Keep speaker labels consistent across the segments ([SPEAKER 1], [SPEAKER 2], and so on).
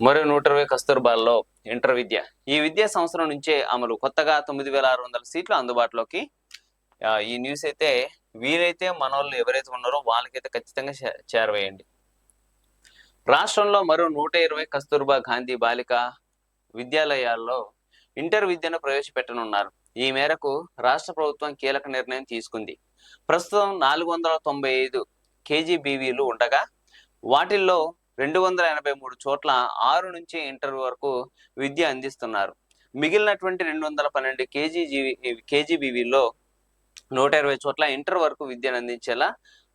[SPEAKER 1] మరో 120 కస్తూర్బాల్లో ఇంటర్ విద్య ఈ విద్యా సంవత్సరం నుంచే అమలు. కొత్తగా 9600 సీట్లు అందుబాటులోకి. ఈ న్యూస్ అయితే వీరైతే మనోళ్ళు ఎవరైతే ఉన్నారో వాళ్ళకైతే ఖచ్చితంగా చేరవేయండి. రాష్ట్రంలో మరో 120 కస్తూర్బా గాంధీ బాలిక విద్యాలయాల్లో ఇంటర్ విద్యను ప్రవేశపెట్టనున్నారు. ఈ మేరకు రాష్ట్ర ప్రభుత్వం కీలక నిర్ణయం తీసుకుంది. ప్రస్తుతం 495 కేజీబీవీలు ఉండగా వాటిల్లో 283 చోట్ల 6 నుంచి ఇంటర్ వరకు విద్య అందిస్తున్నారు. మిగిలినటువంటి 212 కేజీబీవీలో 120 చోట్ల ఇంటర్ వరకు విద్యను అందించేలా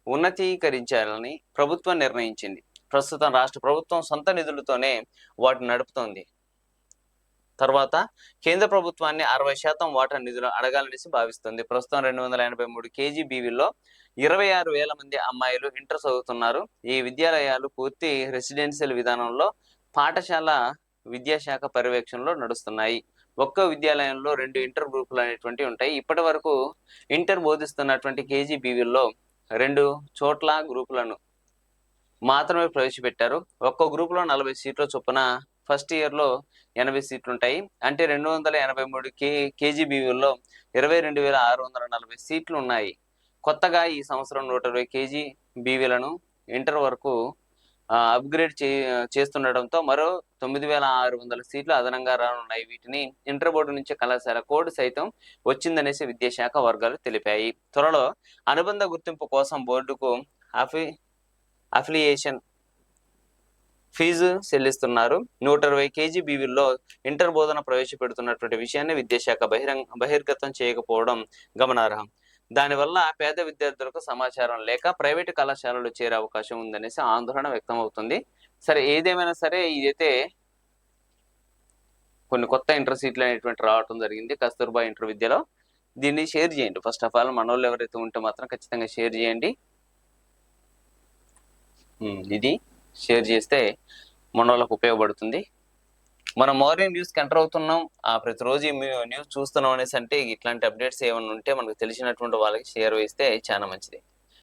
[SPEAKER 1] ఉన్నతీకరించాలని ప్రభుత్వం నిర్ణయించింది. ప్రస్తుతం రాష్ట్ర ప్రభుత్వం సొంత నిధులతోనే వాటిని నడుపుతోంది. తర్వాత కేంద్ర ప్రభుత్వాన్ని 60% వాటా నిధులు అడగాలనేసి భావిస్తుంది. ప్రస్తుతం 283 కేజీబీవీల్లో 26,000 మంది అమ్మాయిలు ఇంటర్ చదువుతున్నారు. ఈ విద్యాలయాలు పూర్తి రెసిడెన్షియల్ విధానంలో పాఠశాల విద్యాశాఖ పర్యవేక్షణలో నడుస్తున్నాయి. ఒక్కో విద్యాలయంలో 2 ఇంటర్ గ్రూపులు అనేటువంటివి ఉంటాయి. ఇప్పటి వరకు ఇంటర్ బోధిస్తున్నటువంటి కేజీబీవీల్లో 2 చోట్ల గ్రూపులను మాత్రమే ప్రవేశపెట్టారు. ఒక్కో గ్రూపులో 40 సీట్ల చొప్పున ఫస్ట్ ఇయర్ లో 80 సీట్లు ఉంటాయి. అంటే 283 కేజీబీవీల్లో 22,640 సీట్లు ఉన్నాయి. కొత్తగా ఈ సంవత్సరం 120 కేజీబీవీలను ఇంటర్ వరకు అప్గ్రేడ్ చేస్తుండటంతో మరో 9,600 సీట్లు అదనంగా రానున్నాయి. వీటిని ఇంటర్ బోర్డు నుంచి కళాశాల కోడ్ సైతం వచ్చిందనేసి విద్యాశాఖ వర్గాలు తెలిపాయి. త్వరలో అనుబంధ గుర్తింపు కోసం బోర్డుకు అఫిలియేషన్ ఫీజు చెల్లిస్తున్నారు. 120 కేజీబీవీల్లో ఇంటర్ బోధన ప్రవేశపెడుతున్నటువంటి విషయాన్ని విద్యాశాఖ బహిర్గతం చేయకపోవడం గమనార్హం. దానివల్ల పేద విద్యార్థులకు సమాచారం లేక ప్రైవేటు కళాశాలలు చేరే అవకాశం ఉందనేసి ఆందోళన వ్యక్తం అవుతుంది. సరే, ఏదేమైనా సరే ఇదైతే కొన్ని కొత్త ఇంటర్ సీట్లు అనేటువంటి రావడం జరిగింది కస్తూర్బా ఇంటర్ విద్యలో. దీన్ని షేర్ చేయండి. ఫస్ట్ ఆఫ్ ఆల్ మనోళ్ళు ఎవరైతే ఉంటే మాత్రం ఖచ్చితంగా షేర్ చేయండి. ఇది షేర్ చేస్తే మన వాళ్ళకు ఉపయోగపడుతుంది. మనం మార్నింగ్ న్యూస్కి ఎంటర్ అవుతున్నాం, ప్రతిరోజు న్యూస్ చూస్తున్నాం అనేసి అంటే ఇట్లాంటి అప్డేట్స్ ఏమైనా ఉంటే మనకు తెలిసినటువంటి వాళ్ళకి షేర్ వేస్తే చాలా మంచిది.